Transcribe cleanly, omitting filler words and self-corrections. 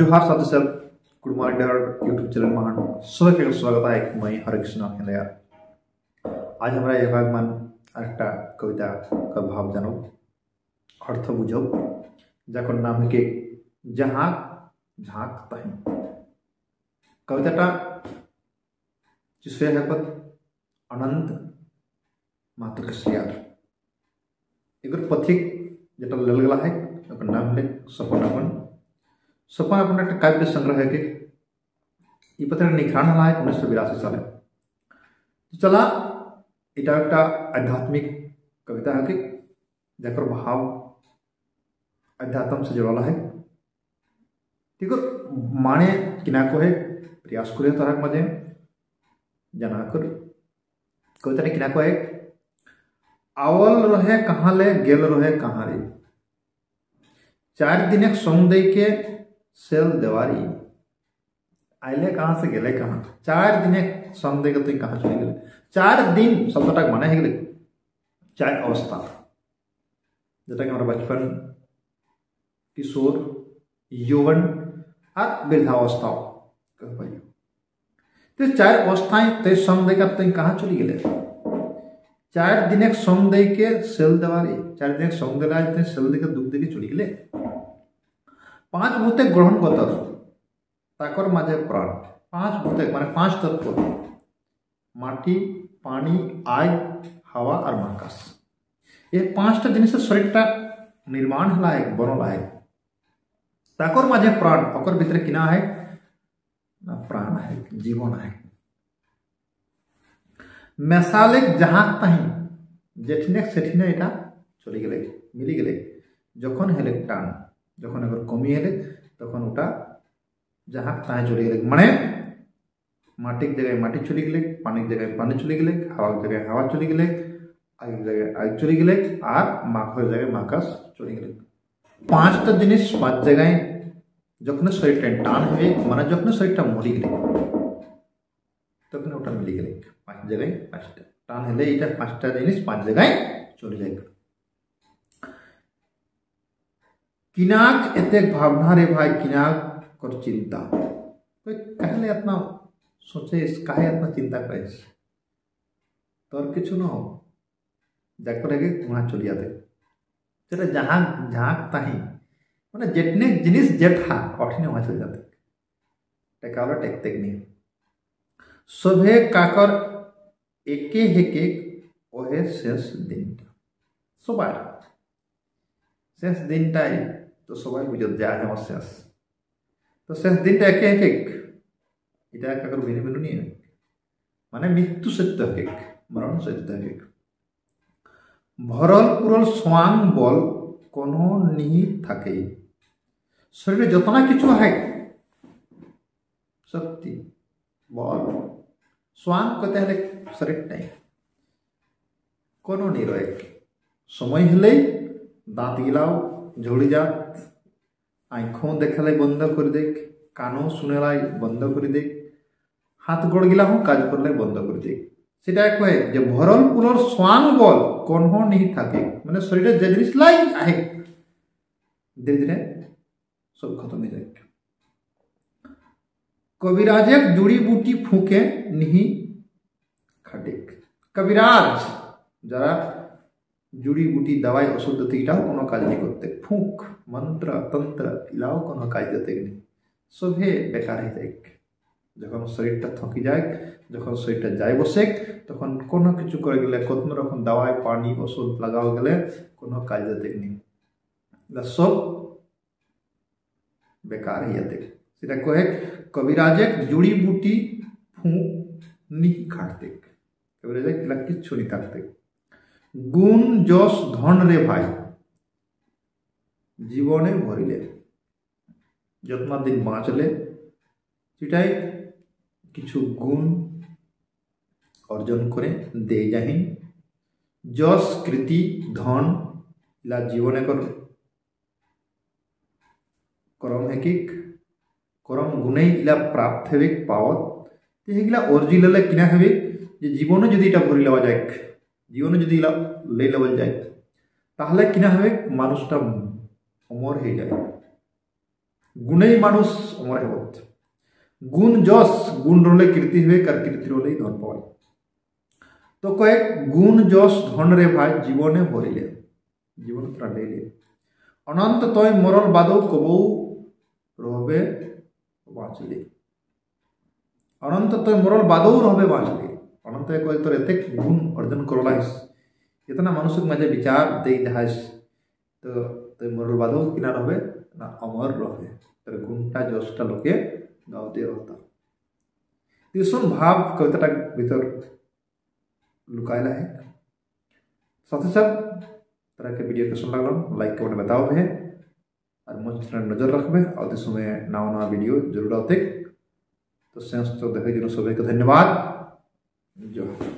जोहार साथी सब गुड मॉर्निंग यूट्यूब चैनल में सभी के स्वागत है। मैं हरे कृष्ण हेंदया। आज हमारा यह भागमान एक कविता का भाव जानो अर्थ बुझो जाकर नाम के जहाँ झाँक तहीं कविताटा जिससे है पद अनंत मातृश्रियार एक पथिक जेटा ललगला है नाम है सपनापन सपनापन एक काव्य संग्रह है कि पत्र निखरान हला है 1982 साल तो चला इटा एक आध्यात्मिक कविता है कि जकर भाव अध्यात्म से जुड़ा है ठीक माने किना को है प्रयास करे तरह मजे जनाकर कविता ने किना को है आवल रहे कहाँ ले गेल रहे कहाँ रे 4 दिन संग दे के सेल देवारी आइले कहाँ से गेले कहाँ 4 दिन संग दे के तो कहाँ चले गए 4 दिन शब्दटा माने है गए 4 अवस्था जैसा कि हमारा बचपन किशोर यौवन और वृद्धावस्था कह पाइए तो 4 अवस्थाएं ते संग दे के तो कहाँ चली गए 4 दिन संग दे के सेल देवारी 4 दिन संग दे सेल दे के दुख दे के चली गए 5 भूते ग्रहण कर ताकर माजे प्राण 5 भूते माने 5 तत्व माटी पानी आग हवा और महाकाश ये 5टा जिनिस शरीर निर्माण हला है बनला है ताकर माजे प्राण ओकर भीतर किना है ना प्राण है जीवन है मेसाले जहाँ तहीं जेठने सेठने एटा चली गए मिली गए जखन हेले टान जखन अगर कमी हेले तखन उटा जहाँ तहाँ चली गए माने माटिक जगह माटी चली गए पानी जगह पानी चली गए हवा जगह हवा चली गए आग जगह आग चली गए और माखर जगह माकाश चली गए 5टा जिनिस 5 जगह जखन शरीर टान हुए माने जखन शरीर मरी गए तखन उटा मिली गए 5 जगह 5टा टान हेले इटा 5टा जिनिस 5 जगह चली जाए किनाक एतेक भावना रे भाई किनाक कर चिंता कोई कहले इतना सोचे काहे इतना चिंता करे तोर किछु न हो जाकर के वहाँ चली जाते चले जहाँ झाँक तहीं माने जेटने जिनिस जेठा अठने वहाँ चल जाते टेकावला टेकते नहीं सभे काकर एके हेके ओहे शेष दिन सबार शेष दिन तो सबाई बुझत जाए हम शेष तो शेष दिन एके एक इटा काकर भिन्न भिन्न नहीं है माने मृत्यु सत्य एक मरण सत्य एक भरल पुरल स्वांग बल कोनो नहीं थाके शरीर जतना किछु है शक्ति बल स्वांग कहते हैं शरीर नहीं कोनो नहीं रहे समय हेले दाँत गिलाओ झड़ी जात आँखों देखले बंद कर दे कानों सुनेलाई बंद कर दे हाथ गोड़ गिला हूँ काज करले बंद कर दे सेटा कहे जे भरल पुरल स्वांग बल कोनो नहीं थाके माने शरीर जे जिनिस लाई आहे धीरे धीरे सब खत्म हो जाए कविराज जुड़ी बूटी फूके नहीं खाटे कविराज जरा जुड़ी बूटी दवाई औषध इटाओ कोनो काज नहीं करते फूक मंत्र तंत्र इलाओ कोनो काज देते नहीं सभे बेकार है जाए जखन शरीर थकी जाए जखन शरीर जाए बसे तखन कोनो किछु करे गेले कतनो रकम दवाई पानी औषध लगाओ गेले कोनो काज देते नहीं सब बेकार है जाते सेटा कहे कविराजे जुड़ी बूटी फूक नहीं खाटते कविराजे किच्छु नहीं थाकते गुण जस धन रे भाई जीवने भरिले जतना दिन बाँचले सेटाई किछु गुण अर्जन करे दे जाहिन जस कृति धन इला जीवने कर करम है कि करम गुणे इला प्राप्त हेबे पावत ते हेगिला अर्जी लेले किना हेबे जे जीवन जदि इटा भरि लवा जाए जीवन जदि इला ले लेवल जाए ताहले किना हेबे मानुषटा अमर हो जाए गुणई मानुष अमर हेबत गुण जस गुण रोले कीर्ति हुए कर कीर्ति रोले धन पाए तो कहे गुण जस धन रे भाई जीवने भरिले जीवन त्राडेले अनंत तय मरल बादो कबौ रहबे बाँचले अनंत तय मरल बादो रहबे बाँचले अनंत कहे तोर एते गुण अर्जन करलाइस इतना मनुष्य मजे विचार दे दहास तो तय मरल बादो किना रहबे ना अमर रहबे तर गुणटा जसटा लोके गावते रहता तीसुन भाव कविताटा भीतर लुकायला है। साथ ही साथ तरह के वीडियो कैसा लगल लाइक कमेंट बताओ है और मुझ नजर रखबे और समय नवा नवा वीडियो जरूर आते तो सेंस तो देखे जन सभी को धन्यवाद। जय